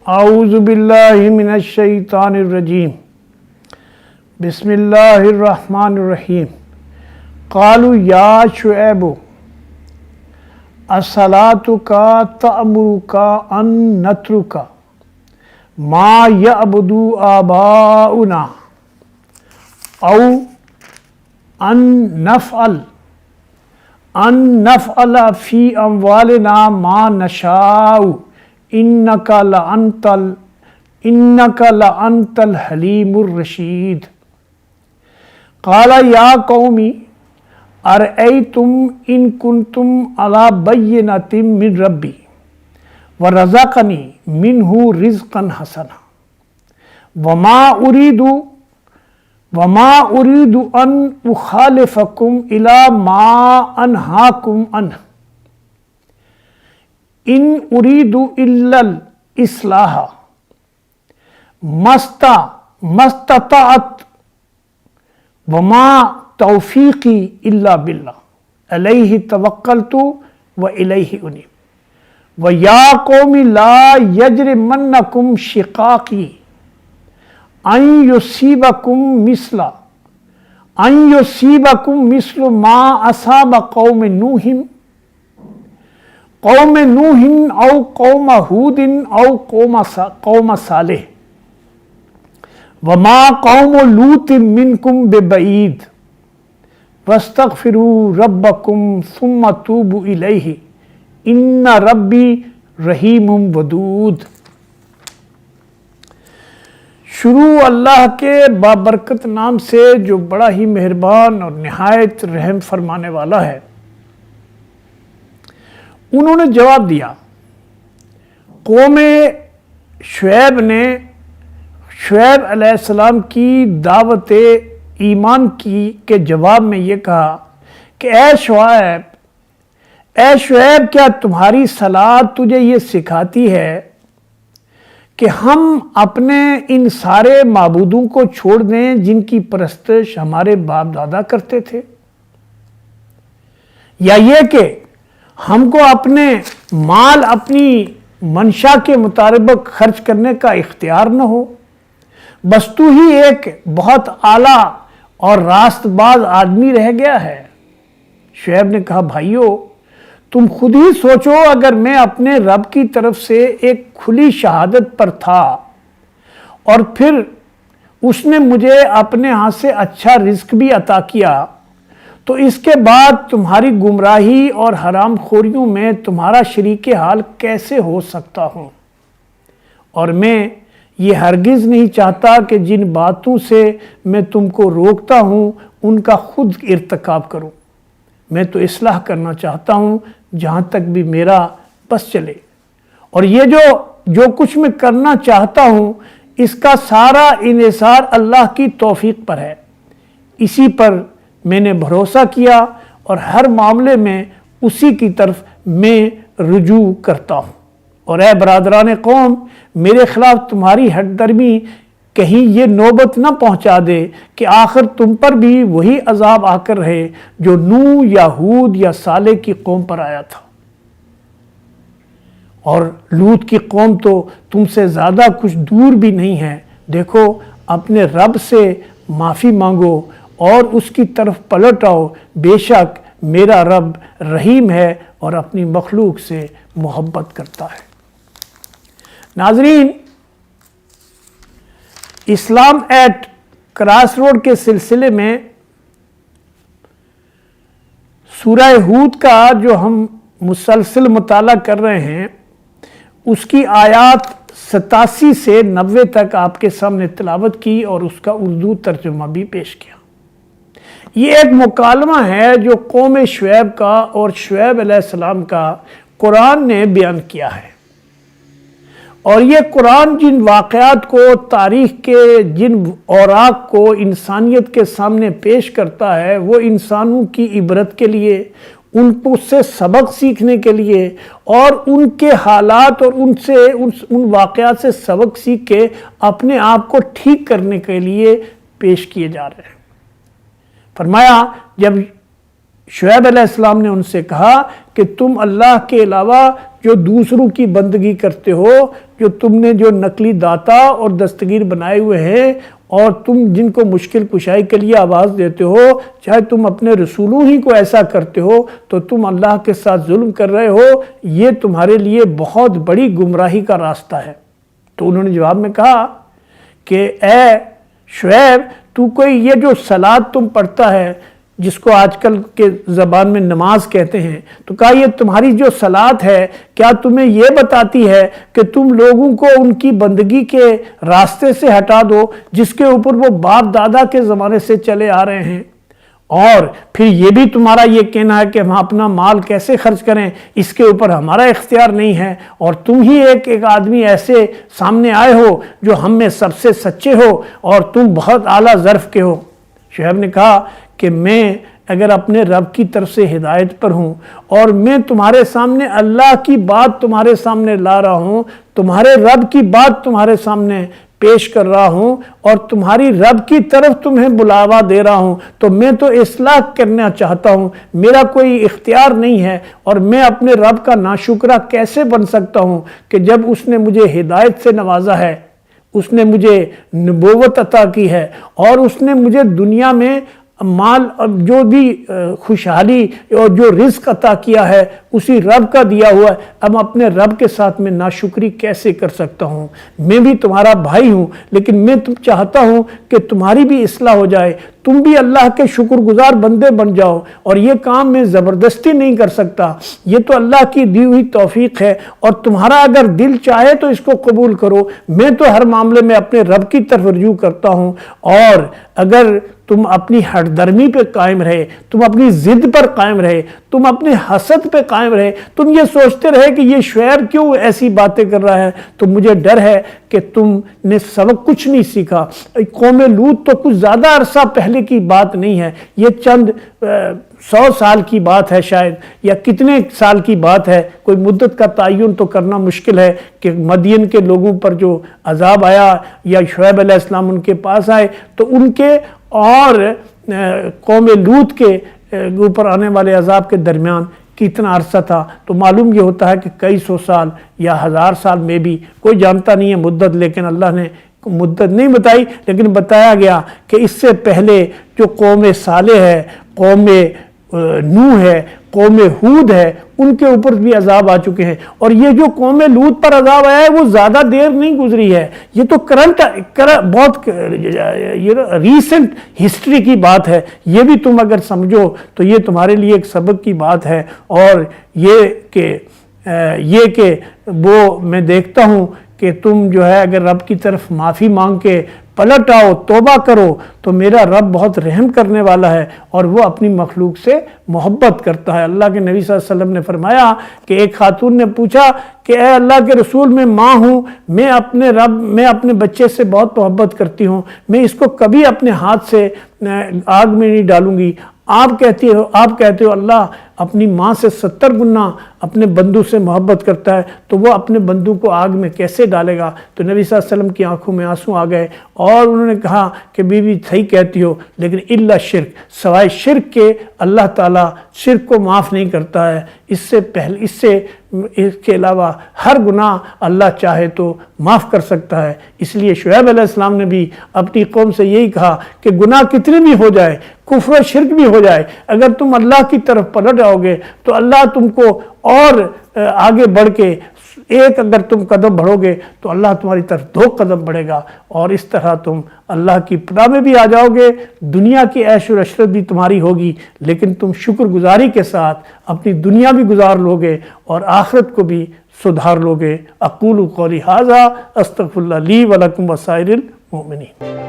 اعوذ باللہ من الشیطان الرجیم بسم اللہ الرحمن الرحیم قالوا یا شعیب الصلاۃ تأمرک ان نترک ما یعبد آباؤنا او ان نفعل فی اموالنا ما نشاء انک لانت الحلیم الرشید قال یا قوم ارأیتم ان کنتم علی بینۃ من ربی ورزقنی منہ رزقا حسنا وما اريد ان اخالفکم الی ما انہاکم عنہ ان اريد الا الاصلاح ما استطعت وما توفیقی الا باللہ علیہ توکلت والیہ انیب ویا قوم لا یجرمنکم شقاقی ان یصیبکم مثل ما اصاب قوم نوح او قوم ہود او قوم صالح وما قوم لوط منکم ببعید واستغفروا ربکم ثم توبوا الیہ ان ربی رحیم ودود۔ شروع اللہ کے بابرکت نام سے جو بڑا ہی مہربان اور نہایت رحم فرمانے والا ہے۔ انہوں نے جواب دیا، قوم شعیب نے شعیب علیہ السلام کی دعوت ایمان کی کے جواب میں یہ کہا کہ اے شعیب کیا تمہاری صلاۃ تجھے یہ سکھاتی ہے کہ ہم اپنے ان سارے معبودوں کو چھوڑ دیں جن کی پرستش ہمارے باپ دادا کرتے تھے، یا یہ کہ ہم کو اپنے مال اپنی منشا کے مطابق خرچ کرنے کا اختیار نہ ہو؟ بس تو ہی ایک بہت اعلیٰ اور راست باز آدمی رہ گیا ہے۔ شعیب نے کہا، بھائیو تم خود ہی سوچو، اگر میں اپنے رب کی طرف سے ایک کھلی شہادت پر تھا اور پھر اس نے مجھے اپنے ہاتھ سے اچھا رزق بھی عطا کیا، تو اس کے بعد تمہاری گمراہی اور حرام خوریوں میں تمہارا شریک حال کیسے ہو سکتا ہوں؟ اور میں یہ ہرگز نہیں چاہتا کہ جن باتوں سے میں تم کو روکتا ہوں ان کا خود ارتکاب کروں۔ میں تو اصلاح کرنا چاہتا ہوں جہاں تک بھی میرا بس چلے، اور یہ جو کچھ میں کرنا چاہتا ہوں اس کا سارا انحصار اللہ کی توفیق پر ہے۔ اسی پر میں نے بھروسہ کیا اور ہر معاملے میں اسی کی طرف میں رجوع کرتا ہوں۔ اور اے برادران قوم، میرے خلاف تمہاری ہٹ درمی کہیں یہ نوبت نہ پہنچا دے کہ آخر تم پر بھی وہی عذاب آ کر رہے جو نوح یا ہود یا صالح کی قوم پر آیا تھا۔ اور لوط کی قوم تو تم سے زیادہ کچھ دور بھی نہیں ہے۔ دیکھو اپنے رب سے معافی مانگو اور اس کی طرف پلٹ آؤ، بے شک میرا رب رحیم ہے اور اپنی مخلوق سے محبت کرتا ہے۔ ناظرین، اسلام ایٹ کراس روڈ کے سلسلے میں سورہ ہود کا جو ہم مسلسل مطالعہ کر رہے ہیں، اس کی آیات 87 سے 90 تک آپ کے سامنے تلاوت کی اور اس کا اردو ترجمہ بھی پیش کیا۔ یہ ایک مکالمہ ہے جو قوم شعیب کا اور شعیب علیہ السلام کا قرآن نے بیان کیا ہے، اور یہ قرآن جن واقعات کو، تاریخ کے جن اوراق کو انسانیت کے سامنے پیش کرتا ہے، وہ انسانوں کی عبرت کے لیے، ان کو سے سبق سیکھنے کے لیے اور ان کے حالات اور ان واقعات سے سبق سیکھ کے اپنے آپ کو ٹھیک کرنے کے لیے پیش کیے جا رہے ہیں۔ فرمایا جب شعیب علیہ السلام نے ان سے کہا کہ تم اللہ کے علاوہ جو دوسروں کی بندگی کرتے ہو، جو تم نے جو نقلی داتا اور دستگیر بنائے ہوئے ہیں، اور تم جن کو مشکل کشائی کے لیے آواز دیتے ہو، چاہے تم اپنے رسولوں ہی کو ایسا کرتے ہو تو تم اللہ کے ساتھ ظلم کر رہے ہو، یہ تمہارے لیے بہت بڑی گمراہی کا راستہ ہے۔ تو انہوں نے جواب میں کہا کہ اے شعیب، تو کوئی یہ جو صلاۃ تم پڑھتا ہے، جس کو آج کل کے زبان میں نماز کہتے ہیں، تو کہا یہ تمہاری جو صلاۃ ہے، کیا تمہیں یہ بتاتی ہے کہ تم لوگوں کو ان کی بندگی کے راستے سے ہٹا دو جس کے اوپر وہ باپ دادا کے زمانے سے چلے آ رہے ہیں؟ اور پھر یہ بھی تمہارا یہ کہنا ہے کہ ہم اپنا مال کیسے خرچ کریں، اس کے اوپر ہمارا اختیار نہیں ہے، اور تم ہی ایک آدمی ایسے سامنے آئے ہو جو ہم میں سب سے سچے ہو، اور تم بہت اعلیٰ ظرف کے ہو۔ شعیب نے کہا کہ میں اگر اپنے رب کی طرف سے ہدایت پر ہوں، اور میں تمہارے سامنے اللہ کی بات تمہارے سامنے لا رہا ہوں، تمہارے رب کی بات تمہارے سامنے پیش کر رہا ہوں، اور تمہاری رب کی طرف تمہیں بلاوا دے رہا ہوں، تو میں تو اصلاح کرنا چاہتا ہوں، میرا کوئی اختیار نہیں ہے، اور میں اپنے رب کا ناشکرہ کیسے بن سکتا ہوں کہ جب اس نے مجھے ہدایت سے نوازا ہے، اس نے مجھے نبوت عطا کی ہے، اور اس نے مجھے دنیا میں مال جو بھی خوشحالی اور جو رزق عطا کیا ہے اسی رب کا دیا ہوا ہے، اب اپنے رب کے ساتھ میں ناشکری کیسے کر سکتا ہوں؟ میں بھی تمہارا بھائی ہوں، لیکن میں چاہتا ہوں کہ تمہاری بھی اصلاح ہو جائے، تم بھی اللہ کے شکر گزار بندے بن جاؤ، اور یہ کام میں زبردستی نہیں کر سکتا، یہ تو اللہ کی دی ہوئی توفیق ہے، اور تمہارا اگر دل چاہے تو اس کو قبول کرو، میں تو ہر معاملے میں اپنے رب کی طرف رجوع کرتا ہوں، اور اگر تم اپنی ہٹ درمی پہ قائم رہے، تم اپنی ضد پر قائم رہے، تم اپنے حسد پہ قائم رہے، تم یہ سوچتے رہے کہ یہ شعیب کیوں ایسی باتیں کر رہا ہے، تو مجھے ڈر ہے کہ تم نے سبق کچھ نہیں سیکھا۔ قوم لوط تو کچھ زیادہ عرصہ پہلے کی بات نہیں ہے، یہ چند 100 سال کی بات ہے شاید، یا کتنے سال کی بات ہے، کوئی مدت کا تعین تو کرنا مشکل ہے کہ مدین کے لوگوں پر جو عذاب آیا یا شعیب علیہ السلام ان کے پاس آئے تو ان کے اور قوم لوط کے اوپر آنے والے عذاب کے درمیان کتنا عرصہ تھا، تو معلوم یہ ہوتا ہے کہ کئی 100 سال یا 1000 سال میں بھی، کوئی جانتا نہیں ہے مدت، لیکن اللہ نے مدت نہیں بتائی، لیکن بتایا گیا کہ اس سے پہلے جو قوم صالح ہے، قوم نوح ہے، قوم ہود ہے، ان کے اوپر بھی عذاب آ چکے ہیں، اور یہ جو قوم لوط پر عذاب آیا ہے وہ زیادہ دیر نہیں گزری ہے، یہ تو بہت ریسنٹ ہسٹری کی بات ہے، یہ بھی تم اگر سمجھو تو یہ تمہارے لیے ایک سبق کی بات ہے، اور یہ کہ وہ میں دیکھتا ہوں کہ تم جو ہے اگر رب کی طرف معافی مانگ کے پلٹ آؤ، توبہ کرو، تو میرا رب بہت رحم کرنے والا ہے، اور وہ اپنی مخلوق سے محبت کرتا ہے۔ اللہ کے نبی صلی اللہ علیہ وسلم نے فرمایا کہ ایک خاتون نے پوچھا کہ اے اللہ کے رسول، میں ماں ہوں، میں اپنے بچے سے بہت محبت کرتی ہوں، میں اس کو کبھی اپنے ہاتھ سے آگ میں نہیں ڈالوں گی۔ آپ کہتے ہو اللہ اپنی ماں سے 70 گنا اپنے بندوں سے محبت کرتا ہے، تو وہ اپنے بندوں کو آگ میں کیسے ڈالے گا؟ تو نبی صلی اللہ علیہ وسلم کی آنکھوں میں آنسو آ گئے، اور انہوں نے کہا کہ بی بی صحیح کہتی ہو، لیکن الا شرک، سوائے شرک کے اللہ تعالیٰ شرک کو معاف نہیں کرتا ہے، اس کے علاوہ ہر گناہ اللہ چاہے تو معاف کر سکتا ہے۔ اس لیے شعیب علیہ السلام نے بھی اپنی قوم سے یہی کہا کہ گناہ کتنے بھی ہو جائے، کفر و شرک بھی ہو جائے، اگر تم اللہ کی طرف پلٹ جاؤ گے تو اللہ تم کو اور آگے بڑھ کے ایک اگر تم قدم بڑھو گے تو اللہ تمہاری طرف 2 قدم بڑھے گا، اور اس طرح تم اللہ کی پناہ میں بھی آ جاؤ گے، دنیا کی عیش و عشرت بھی تمہاری ہوگی، لیکن تم شکر گزاری کے ساتھ اپنی دنیا بھی گزار لو گے اور آخرت کو بھی سدھار لو گے۔ اقول قولی ھذا استغفر اللہ لی ولکم وسائر المؤمنین۔